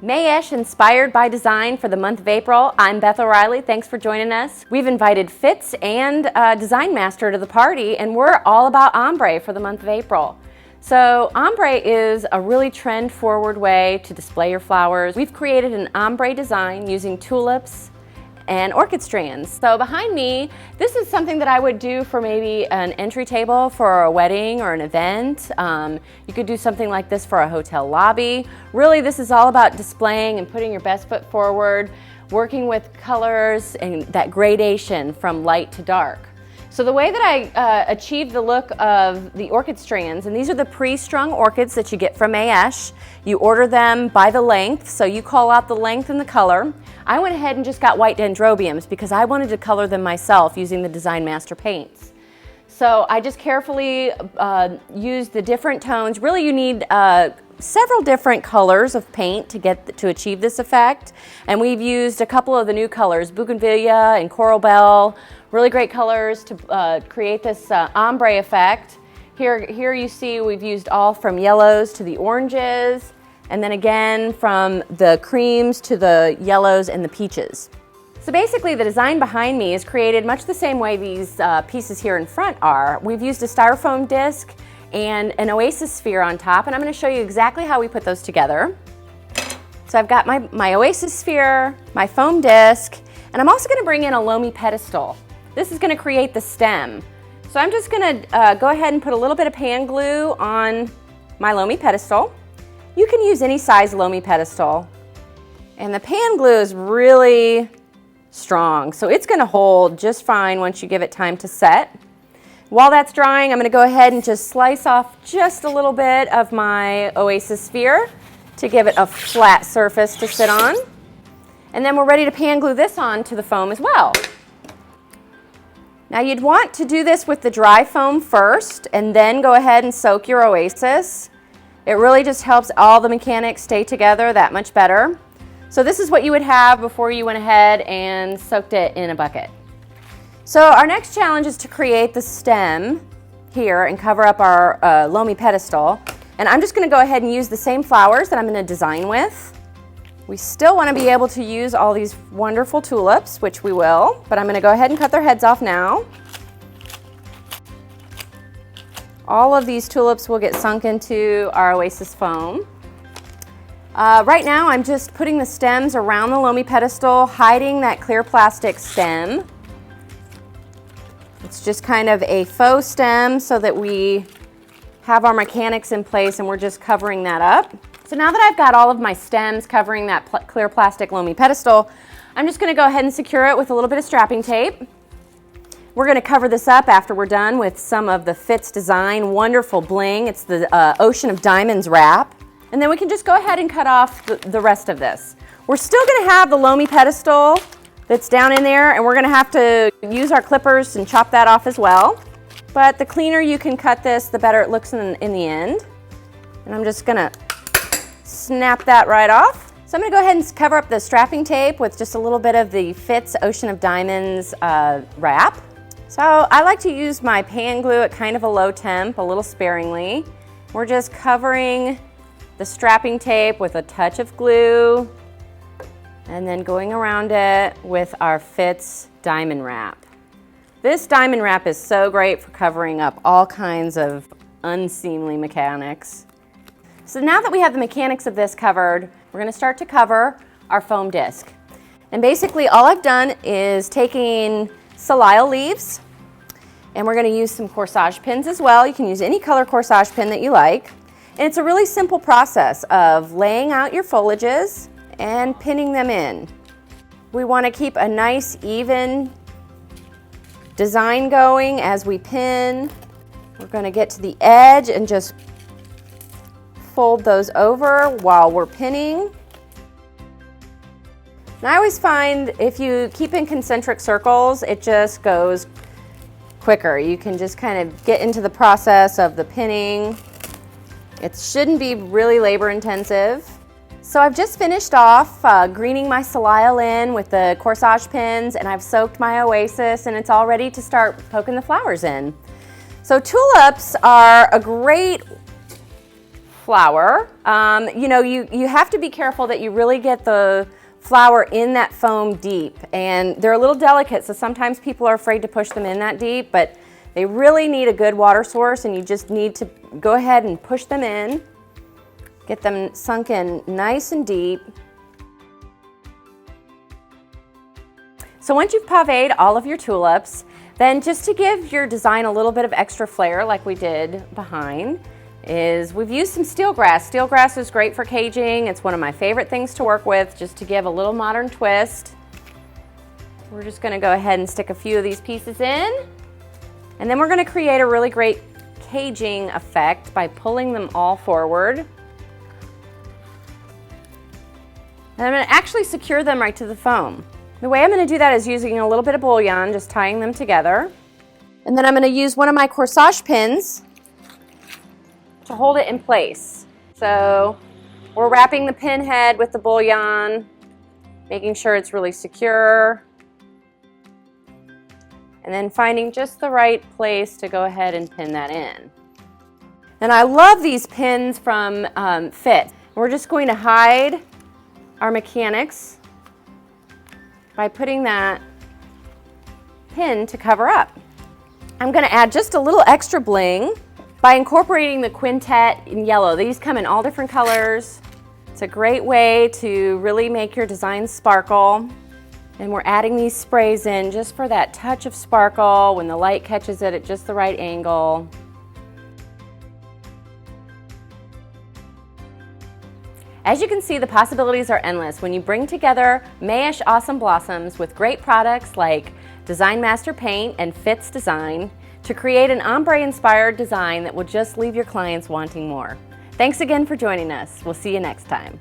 Mayesh inspired by design for the month of April. I'm Beth O'Reilly. Thanks for joining us. We've invited Fitz and Design Master to the party, and we're all about ombre for the month of April. So ombre is a really trend-forward way to display your flowers. We've created an ombre design using tulips and orchid strands. So behind me, this is something that I would do for maybe an entry table for a wedding or an event. You could do something like this for a hotel lobby. Really, this is all about displaying and putting your best foot forward, working with colors and that gradation from light to dark. So the way that I achieve the look of the orchid strands, and these are the pre-strung orchids that you get from Mayesh. You order them by the length, so you call out the length and the color. I went ahead and just got white dendrobiums because I wanted to color them myself using the Design Master paints. So I just carefully used the different tones. Really, you need several different colors of paint to achieve this effect. And we've used a couple of the new colors, Bougainvillea and Coral Bell. Really great colors to create this ombre effect. Here you see we've used all from yellows to the oranges, and then again from the creams to the yellows and the peaches. So basically the design behind me is created much the same way these pieces here in front are. We've used a styrofoam disc and an Oasis sphere on top, and I'm going to show you exactly how we put those together. So I've got my Oasis sphere, my foam disc, and I'm also going to bring in a lomi pedestal. This is going to create the stem. So I'm just going to go ahead and put a little bit of pan glue on my lomi pedestal. You can use any size lomi pedestal. And the pan glue is really strong, so it's going to hold just fine once you give it time to set. While that's drying, I'm going to go ahead and just slice off just a little bit of my Oasis sphere to give it a flat surface to sit on. And then we're ready to pan glue this on to the foam as well. Now you'd want to do this with the dry foam first and then go ahead and soak your Oasis. It really just helps all the mechanics stay together that much better. So this is what you would have before you went ahead and soaked it in a bucket. So our next challenge is to create the stem here and cover up our lomi pedestal. And I'm just going to go ahead and use the same flowers that I'm going to design with. We still want to be able to use all these wonderful tulips, which we will, but I'm going to go ahead and cut their heads off now. All of these tulips will get sunk into our Oasis foam. Right now I'm just putting the stems around the lomi pedestal, hiding that clear plastic stem. It's just kind of a faux stem so that we have our mechanics in place and we're just covering that up. So now that I've got all of my stems covering that clear plastic lomi pedestal, I'm just going to go ahead and secure it with a little bit of strapping tape. We're going to cover this up after we're done with some of the Fitz Design wonderful bling. It's the Ocean of Diamonds wrap. And then we can just go ahead and cut off the rest of this. We're still going to have the lomi pedestal that's down in there, and we're going to have to use our clippers and chop that off as well. But the cleaner you can cut this, the better it looks in the end. And I'm just going to snap that right off. So I'm going to go ahead and cover up the strapping tape with just a little bit of the Fitz Ocean of Diamonds wrap. So I like to use my pan glue at kind of a low temp, a little sparingly. We're just covering the strapping tape with a touch of glue and then going around it with our Fitz diamond wrap. This diamond wrap is so great for covering up all kinds of unseemly mechanics. So now that we have the mechanics of this covered, we're going to start to cover our foam disc. And basically all I've done is taking Floral leaves, and we're going to use some corsage pins as well. You can use any color corsage pin that you like. And it's a really simple process of laying out your foliages and pinning them in. We want to keep a nice even design going as we pin. We're going to get to the edge and just fold those over while we're pinning. And I always find if you keep in concentric circles, it just goes quicker. You can just kind of get into the process of the pinning. It shouldn't be really labor intensive. So I've just finished off greening my Floral in with the corsage pins, and I've soaked my Oasis, and it's all ready to start poking the flowers in. So tulips are a great flower. You know, you have to be careful that you really get the flower in that foam deep, and they're a little delicate, so sometimes people are afraid to push them in that deep, but they really need a good water source, and you just need to go ahead and push them in, get them sunk in nice and deep. So once you've pavéed all of your tulips, then just to give your design a little bit of extra flair like we did behind, is we've used some steel grass. Steel grass is great for caging. It's one of my favorite things to work with, just to give a little modern twist. We're just gonna go ahead and stick a few of these pieces in, and then we're gonna create a really great caging effect by pulling them all forward. And I'm gonna actually secure them right to the foam. The way I'm gonna do that is using a little bit of bullion, just tying them together. And then I'm gonna use one of my corsage pins to hold it in place. So we're wrapping the pin head with the bullion, making sure it's really secure, and then finding just the right place to go ahead and pin that in. And I love these pins from Fitz. We're just going to hide our mechanics by putting that pin to cover up. I'm going to add just a little extra bling by incorporating the quintet in yellow. These come in all different colors. It's a great way to really make your design sparkle. And we're adding these sprays in just for that touch of sparkle when the light catches it at just the right angle. As you can see, the possibilities are endless when you bring together Mayish awesome blossoms with great products like Design Master Paint and Fitz Design to create an ombre-inspired design that will just leave your clients wanting more. Thanks again for joining us. We'll see you next time.